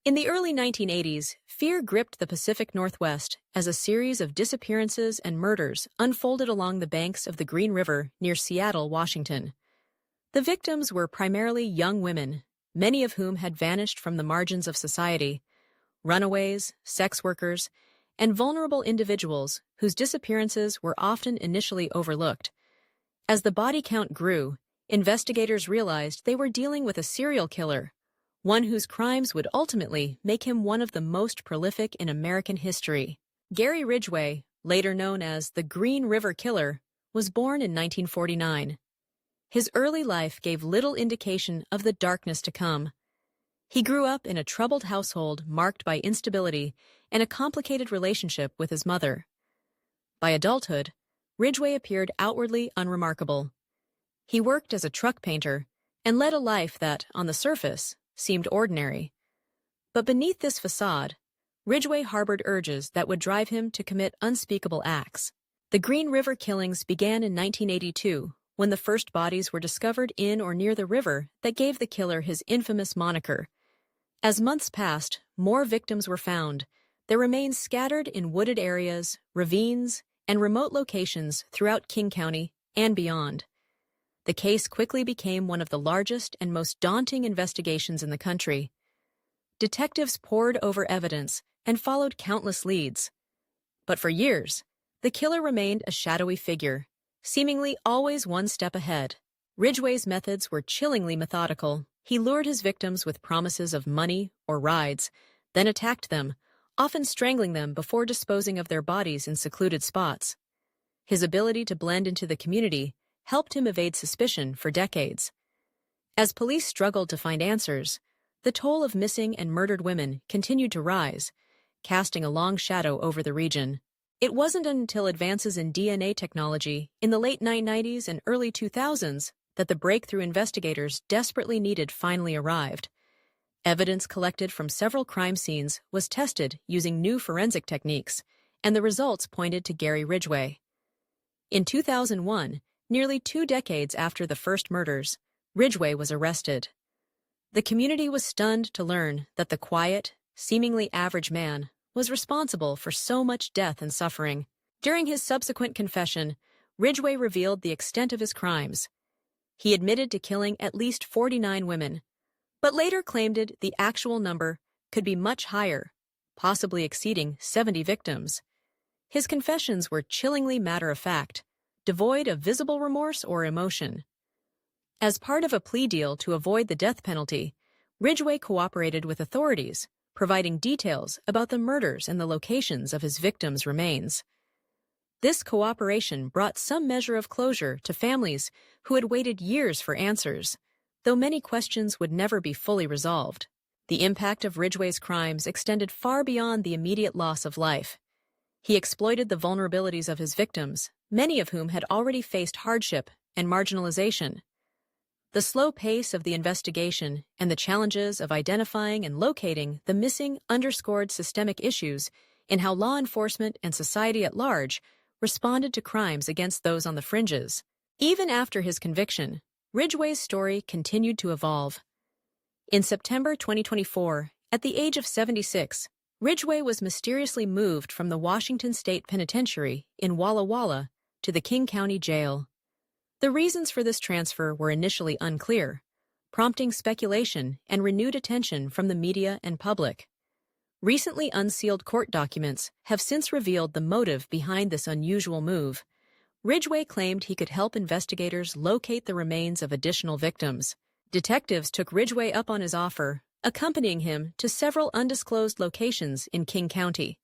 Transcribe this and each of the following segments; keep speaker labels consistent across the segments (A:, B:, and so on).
A: In the early 1980s, fear gripped the Pacific Northwest as a series of disappearances and murders unfolded along the banks of the Green River near Seattle, Washington. The victims were primarily young women, many of whom had vanished from the margins of society, runaways, sex workers, and vulnerable individuals whose disappearances were often initially overlooked. As the body count grew, investigators realized they were dealing with a serial killer, one whose crimes would ultimately make him one of the most prolific in American history. Gary Ridgway, later known as the Green River Killer, was born in 1949. His early life gave little indication of the darkness to come. He grew up in a troubled household marked by instability and a complicated relationship with his mother. By adulthood, Ridgway appeared outwardly unremarkable. He worked as a truck painter and led a life that, on the surface, seemed ordinary. But beneath this facade, Ridgway harbored urges that would drive him to commit unspeakable acts. The Green River killings began in 1982, when the first bodies were discovered in or near the river that gave the killer his infamous moniker. As months passed, more victims were found, their remains scattered in wooded areas, ravines, and remote locations throughout King County and beyond. The case quickly became one of the largest and most daunting investigations in the country. Detectives pored over evidence and followed countless leads. But for years, the killer remained a shadowy figure, seemingly always one step ahead. Ridgway's methods were chillingly methodical. He lured his victims with promises of money or rides, then attacked them, often strangling them before disposing of their bodies in secluded spots. His ability to blend into the community helped him evade suspicion for decades. As police struggled to find answers, the toll of missing and murdered women continued to rise, casting a long shadow over the region. It wasn't until advances in DNA technology in the late 1990s and early 2000s that the breakthrough investigators desperately needed finally arrived. Evidence collected from several crime scenes was tested using new forensic techniques, and the results pointed to Gary Ridgway. In 2001, nearly 2 decades after the first murders, Ridgway was arrested. The community was stunned to learn that the quiet, seemingly average man was responsible for so much death and suffering. During his subsequent confession, Ridgway revealed the extent of his crimes. He admitted to killing at least 49 women, but later claimed the actual number could be much higher, possibly exceeding 70 victims. His confessions were chillingly matter-of-fact, devoid of visible remorse or emotion. As part of a plea deal to avoid the death penalty, Ridgway cooperated with authorities, providing details about the murders and the locations of his victims' remains. This cooperation brought some measure of closure to families who had waited years for answers, though many questions would never be fully resolved. The impact of Ridgway's crimes extended far beyond the immediate loss of life. He exploited the vulnerabilities of his victims, many of whom had already faced hardship and marginalization. The slow pace of the investigation and the challenges of identifying and locating the missing underscored systemic issues in how law enforcement and society at large responded to crimes against those on the fringes. Even after his conviction, Ridgway's story continued to evolve. In September 2024, at the age of 76, Ridgway was mysteriously moved from the Washington State Penitentiary in Walla Walla to the King County Jail. The reasons for this transfer were initially unclear, prompting speculation and renewed attention from the media and public. Recently unsealed court documents have since revealed the motive behind this unusual move. Ridgway claimed he could help investigators locate the remains of additional victims. Detectives took Ridgway up on his offer, accompanying him to several undisclosed locations in King County.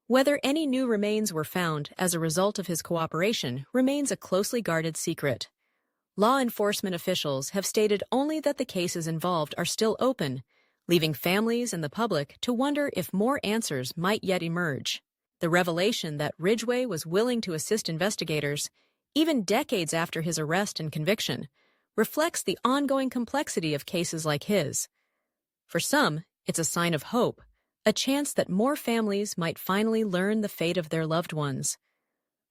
A: Whether any new remains were found as a result of his cooperation remains a closely guarded secret. Law enforcement officials have stated only that the cases involved are still open, leaving families and the public to wonder if more answers might yet emerge. The revelation that Ridgway was willing to assist investigators, even decades after his arrest and conviction, reflects the ongoing complexity of cases like his. For some, it's a sign of hope, a chance that more families might finally learn the fate of their loved ones.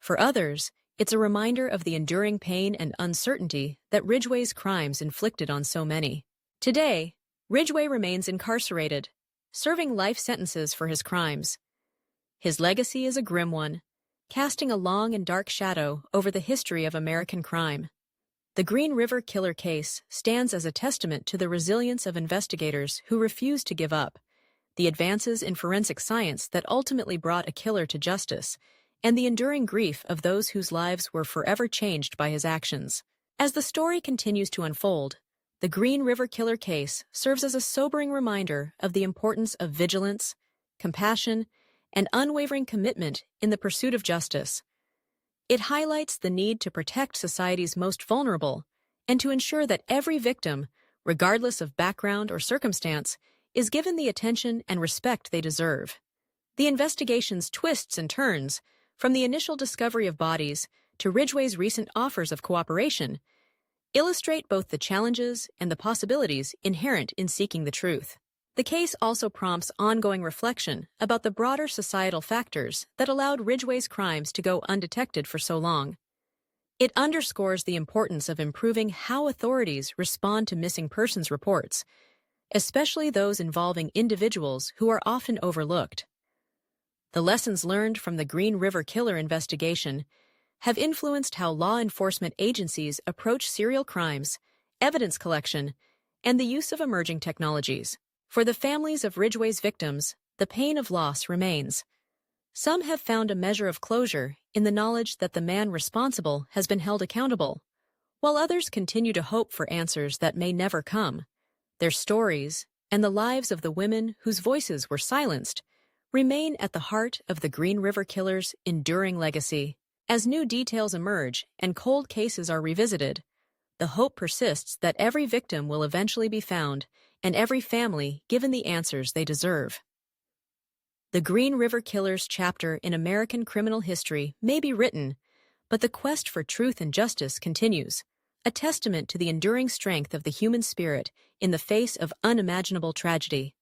A: For others, it's a reminder of the enduring pain and uncertainty that Ridgway's crimes inflicted on so many. Today, Ridgway remains incarcerated, serving life sentences for his crimes. His legacy is a grim one, casting a long and dark shadow over the history of American crime. The Green River Killer case stands as a testament to the resilience of investigators who refused to give up, the advances in forensic science that ultimately brought a killer to justice, and the enduring grief of those whose lives were forever changed by his actions. As the story continues to unfold, the Green River Killer case serves as a sobering reminder of the importance of vigilance, compassion, and unwavering commitment in the pursuit of justice. It highlights the need to protect society's most vulnerable and to ensure that every victim, regardless of background or circumstance, is given the attention and respect they deserve. The investigation's twists and turns, from the initial discovery of bodies to Ridgway's recent offers of cooperation, illustrate both the challenges and the possibilities inherent in seeking the truth. The case also prompts ongoing reflection about the broader societal factors that allowed Ridgway's crimes to go undetected for so long. It underscores the importance of improving how authorities respond to missing persons reports, especially those involving individuals who are often overlooked. The lessons learned from the Green River Killer investigation have influenced how law enforcement agencies approach serial crimes, evidence collection, and the use of emerging technologies. For the families of Ridgway's victims, the pain of loss remains. Some have found a measure of closure in the knowledge that the man responsible has been held accountable, while others continue to hope for answers that may never come. Their stories, and the lives of the women whose voices were silenced, remain at the heart of the Green River Killer's enduring legacy. As new details emerge and cold cases are revisited, the hope persists that every victim will eventually be found and every family given the answers they deserve. The Green River Killer's chapter in American criminal history may be written, but the quest for truth and justice continues, a testament to the enduring strength of the human spirit in the face of unimaginable tragedy.